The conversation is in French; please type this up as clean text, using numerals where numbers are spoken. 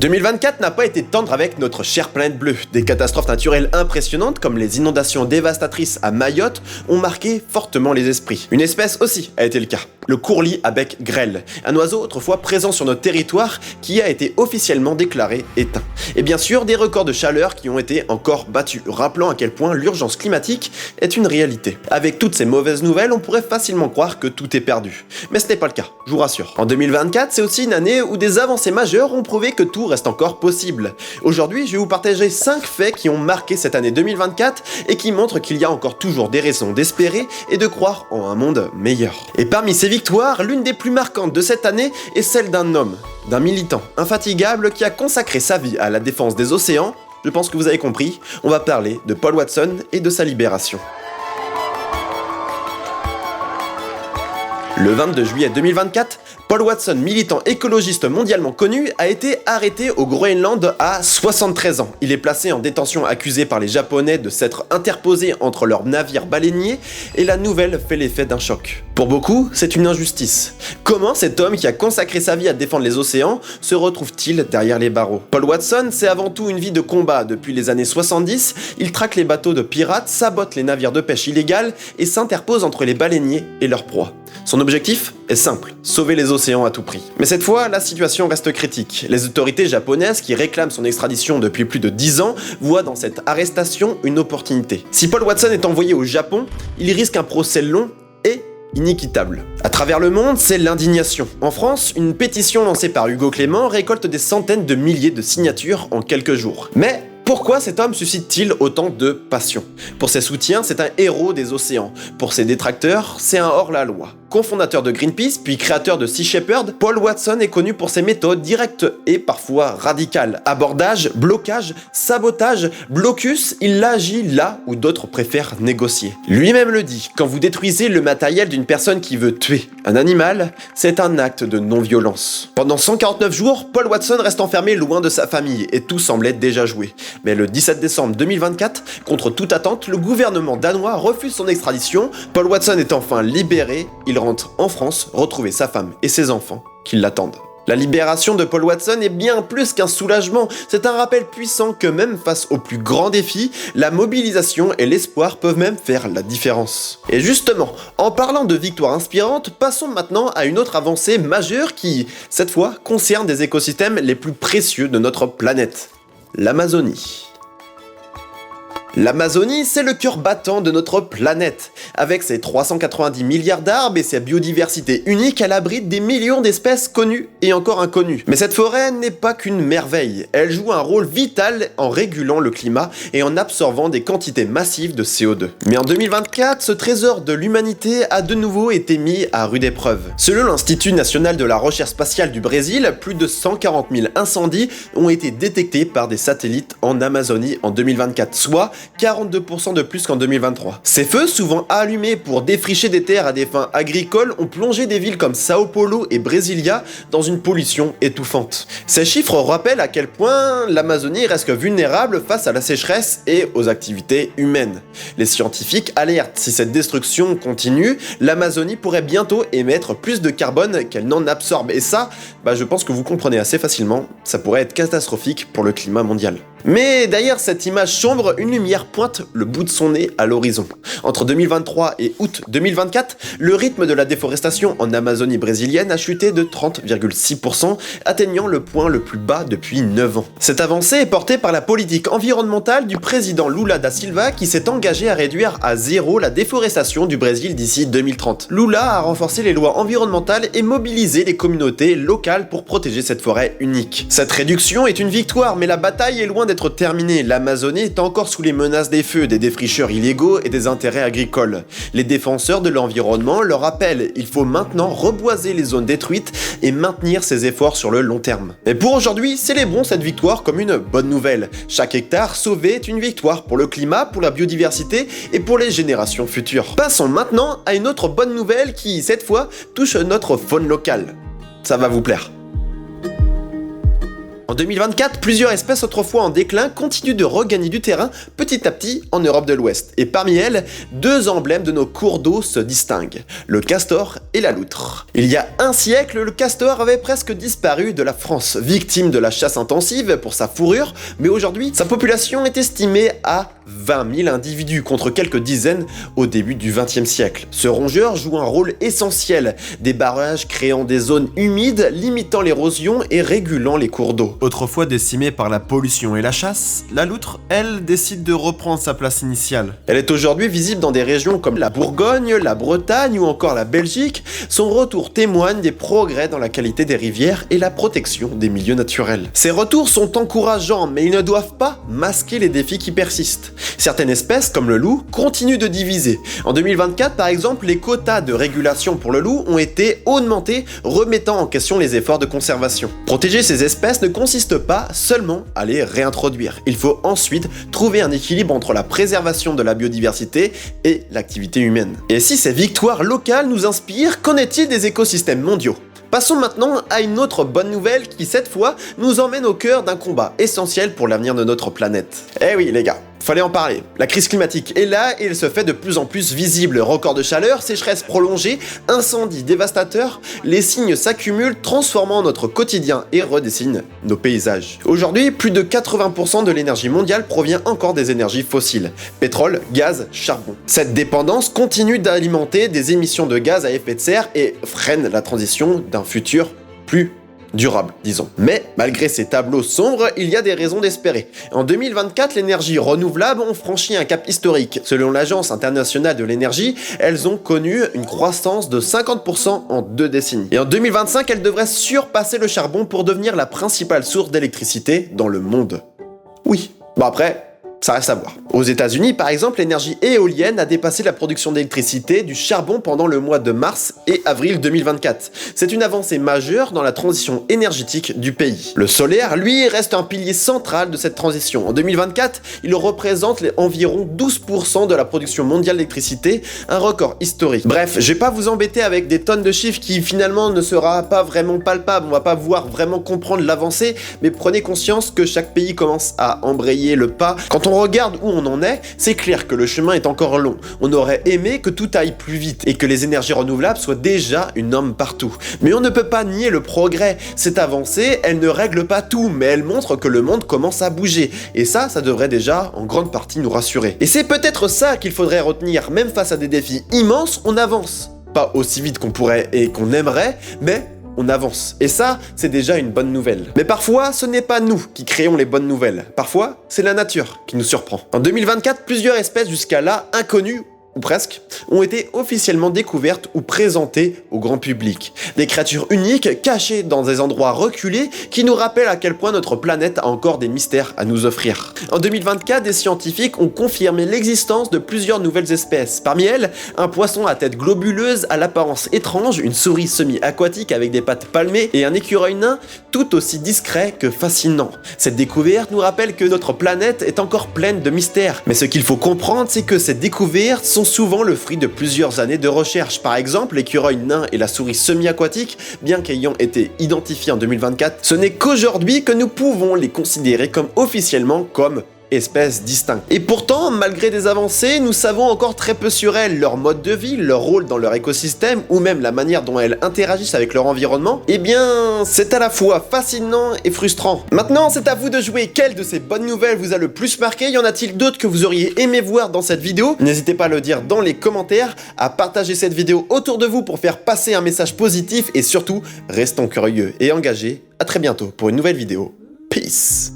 2024 n'a pas été tendre avec notre chère planète bleue. Des catastrophes naturelles impressionnantes comme les inondations dévastatrices à Mayotte ont marqué fortement les esprits. Une espèce aussi a été le cas, le courlis à bec grêle, un oiseau autrefois présent sur notre territoire qui a été officiellement déclaré éteint. Et bien sûr des records de chaleur qui ont été encore battus, rappelant à quel point l'urgence climatique est une réalité. Avec toutes ces mauvaises nouvelles, on pourrait facilement croire que tout est perdu. Mais ce n'est pas le cas, je vous rassure. En 2024, c'est aussi une année où des avancées majeures ont prouvé que tout reste encore possible. Aujourd'hui, je vais vous partager 5 faits qui ont marqué cette année 2024 et qui montrent qu'il y a encore toujours des raisons d'espérer et de croire en un monde meilleur. Et parmi ces victoires, l'une des plus marquantes de cette année est celle d'un homme, d'un militant infatigable qui a consacré sa vie à la défense des océans. Je pense que vous avez compris, on va parler de Paul Watson et de sa libération. Le 22 juillet 2024, Paul Watson, militant écologiste mondialement connu, a été arrêté au Groenland à 73 ans. Il est placé en détention accusé par les Japonais de s'être interposé entre leurs navires baleiniers et la nouvelle fait l'effet d'un choc. Pour beaucoup, c'est une injustice. Comment cet homme qui a consacré sa vie à défendre les océans se retrouve-t-il derrière les barreaux ? Paul Watson, c'est avant tout une vie de combat. Depuis les années 70, il traque les bateaux de pirates, sabote les navires de pêche illégales et s'interpose entre les baleiniers et leurs proies. Son objectif est simple, sauver les océans à tout prix. Mais cette fois, la situation reste critique. Les autorités japonaises qui réclament son extradition depuis plus de 10 ans voient dans cette arrestation une opportunité. Si Paul Watson est envoyé au Japon, il risque un procès long et inéquitable. À travers le monde, c'est l'indignation. En France, une pétition lancée par Hugo Clément récolte des centaines de milliers de signatures en quelques jours. Mais pourquoi cet homme suscite-t-il autant de passion ? Pour ses soutiens, c'est un héros des océans. Pour ses détracteurs, c'est un hors-la-loi. Cofondateur de Greenpeace, puis créateur de Sea Shepherd, Paul Watson est connu pour ses méthodes directes et parfois radicales. Abordage, blocage, sabotage, blocus, il agit là où d'autres préfèrent négocier. Lui-même le dit, quand vous détruisez le matériel d'une personne qui veut tuer un animal, c'est un acte de non-violence. Pendant 149 jours, Paul Watson reste enfermé loin de sa famille et tout semblait déjà joué. Mais le 17 décembre 2024, contre toute attente, le gouvernement danois refuse son extradition. Paul Watson est enfin libéré. Il rentre en France retrouver sa femme et ses enfants qui l'attendent. La libération de Paul Watson est bien plus qu'un soulagement, c'est un rappel puissant que même face aux plus grands défis, la mobilisation et l'espoir peuvent même faire la différence. Et justement, en parlant de victoires inspirantes, passons maintenant à une autre avancée majeure qui, cette fois, concerne des écosystèmes les plus précieux de notre planète, l'Amazonie. L'Amazonie, c'est le cœur battant de notre planète. Avec ses 390 milliards d'arbres et sa biodiversité unique, elle abrite des millions d'espèces connues et encore inconnues. Mais cette forêt n'est pas qu'une merveille. Elle joue un rôle vital en régulant le climat et en absorbant des quantités massives de CO2. Mais en 2024, ce trésor de l'humanité a de nouveau été mis à rude épreuve. Selon l'Institut national de la recherche spatiale du Brésil, plus de 140 000 incendies ont été détectés par des satellites en Amazonie en 2024, soit 42% de plus qu'en 2023. Ces feux, souvent allumés pour défricher des terres à des fins agricoles, ont plongé des villes comme Sao Paulo et Brasilia dans une pollution étouffante. Ces chiffres rappellent à quel point l'Amazonie reste vulnérable face à la sécheresse et aux activités humaines. Les scientifiques alertent, si cette destruction continue, l'Amazonie pourrait bientôt émettre plus de carbone qu'elle n'en absorbe. Et ça, je pense que vous comprenez assez facilement, ça pourrait être catastrophique pour le climat mondial. Mais derrière cette image sombre, une lumière pointe le bout de son nez à l'horizon. Entre 2023 et août 2024, le rythme de la déforestation en Amazonie brésilienne a chuté de 30,6%, atteignant le point le plus bas depuis 9 ans. Cette avancée est portée par la politique environnementale du président Lula da Silva qui s'est engagé à réduire à zéro la déforestation du Brésil d'ici 2030. Lula a renforcé les lois environnementales et mobilisé les communautés locales pour protéger cette forêt unique. Cette réduction est une victoire, mais la bataille est loin d'être terminée. L'Amazonie est encore sous les menaces des feux, des défricheurs illégaux et des intérêts agricoles. Les défenseurs de l'environnement leur rappellent, il faut maintenant reboiser les zones détruites et maintenir ces efforts sur le long terme. Et pour aujourd'hui, célébrons cette victoire comme une bonne nouvelle. Chaque hectare sauvé est une victoire pour le climat, pour la biodiversité et pour les générations futures. Passons maintenant à une autre bonne nouvelle qui, cette fois, touche notre faune locale. Ça va vous plaire. En 2024, plusieurs espèces autrefois en déclin continuent de regagner du terrain petit à petit en Europe de l'Ouest. Et parmi elles, deux emblèmes de nos cours d'eau se distinguent, le castor et la loutre. Il y a un siècle, le castor avait presque disparu de la France, victime de la chasse intensive pour sa fourrure, mais aujourd'hui, sa population est estimée à 20 000 individus contre quelques dizaines au début du XXe siècle. Ce rongeur joue un rôle essentiel, des barrages créant des zones humides, limitant l'érosion et régulant les cours d'eau. Autrefois décimée par la pollution et la chasse, la loutre, elle, décide de reprendre sa place initiale. Elle est aujourd'hui visible dans des régions comme la Bourgogne, la Bretagne ou encore la Belgique. Son retour témoigne des progrès dans la qualité des rivières et la protection des milieux naturels. Ces retours sont encourageants, mais ils ne doivent pas masquer les défis qui persistent. Certaines espèces, comme le loup, continuent de diviser. En 2024, par exemple, les quotas de régulation pour le loup ont été augmentés, remettant en question les efforts de conservation. Protéger ces espèces ne consiste pas seulement à les réintroduire. Il faut ensuite trouver un équilibre entre la préservation de la biodiversité et l'activité humaine. Et si ces victoires locales nous inspirent, qu'en est-il des écosystèmes mondiaux ? Passons maintenant à une autre bonne nouvelle qui, cette fois, nous emmène au cœur d'un combat essentiel pour l'avenir de notre planète. Eh oui les gars, fallait en parler. La crise climatique est là et elle se fait de plus en plus visible. Records de chaleur, sécheresse prolongée, incendies dévastateurs, les signes s'accumulent, transformant notre quotidien et redessinent nos paysages. Aujourd'hui, plus de 80% de l'énergie mondiale provient encore des énergies fossiles. Pétrole, gaz, charbon. Cette dépendance continue d'alimenter des émissions de gaz à effet de serre et freine la transition d'un futur plus durable, disons. Mais malgré ces tableaux sombres, il y a des raisons d'espérer. En 2024, les énergies renouvelables ont franchi un cap historique. Selon l'Agence internationale de l'énergie, elles ont connu une croissance de 50% en 2 décennies. Et en 2025, elles devraient surpasser le charbon pour devenir la principale source d'électricité dans le monde. Oui. Bon après, ça reste à voir. Aux États-Unis, par exemple, l'énergie éolienne a dépassé la production d'électricité du charbon pendant le mois de mars et avril 2024. C'est une avancée majeure dans la transition énergétique du pays. Le solaire, lui, reste un pilier central de cette transition. En 2024, il représente environ 12% de la production mondiale d'électricité, un record historique. Bref, je vais pas vous embêter avec des tonnes de chiffres qui finalement ne sera pas vraiment palpable, on va pas pouvoir vraiment comprendre l'avancée, mais prenez conscience que chaque pays commence à embrayer le pas. Quand on regarde où on en est, c'est clair que le chemin est encore long. On aurait aimé que tout aille plus vite et que les énergies renouvelables soient déjà une norme partout. Mais on ne peut pas nier le progrès. Cette avancée, elle ne règle pas tout, mais elle montre que le monde commence à bouger. Et ça devrait déjà en grande partie nous rassurer. Et c'est peut-être ça qu'il faudrait retenir. Même face à des défis immenses, on avance. Pas aussi vite qu'on pourrait et qu'on aimerait, mais on avance. Et ça, c'est déjà une bonne nouvelle. Mais parfois, ce n'est pas nous qui créons les bonnes nouvelles. Parfois, c'est la nature qui nous surprend. En 2024, plusieurs espèces jusqu'à là inconnues, ou presque, ont été officiellement découvertes ou présentées au grand public. Des créatures uniques, cachées dans des endroits reculés, qui nous rappellent à quel point notre planète a encore des mystères à nous offrir. En 2024, des scientifiques ont confirmé l'existence de plusieurs nouvelles espèces. Parmi elles, un poisson à tête globuleuse à l'apparence étrange, une souris semi-aquatique avec des pattes palmées et un écureuil nain tout aussi discret que fascinant. Cette découverte nous rappelle que notre planète est encore pleine de mystères. Mais ce qu'il faut comprendre, c'est que ces découvertes sont souvent le fruit de plusieurs années de recherche. Par exemple, l'écureuil nain et la souris semi-aquatique, bien qu'ayant été identifiés en 2024, ce n'est qu'aujourd'hui que nous pouvons les considérer comme officiellement comme espèces distinctes. Et pourtant, malgré des avancées, nous savons encore très peu sur elles, leur mode de vie, leur rôle dans leur écosystème, ou même la manière dont elles interagissent avec leur environnement. Eh bien, c'est à la fois fascinant et frustrant. Maintenant, c'est à vous de jouer. Quelle de ces bonnes nouvelles vous a le plus marqué? Y en a-t-il d'autres que vous auriez aimé voir dans cette vidéo? N'hésitez pas à le dire dans les commentaires, à partager cette vidéo autour de vous pour faire passer un message positif et surtout, restons curieux et engagés. À très bientôt pour une nouvelle vidéo. Peace!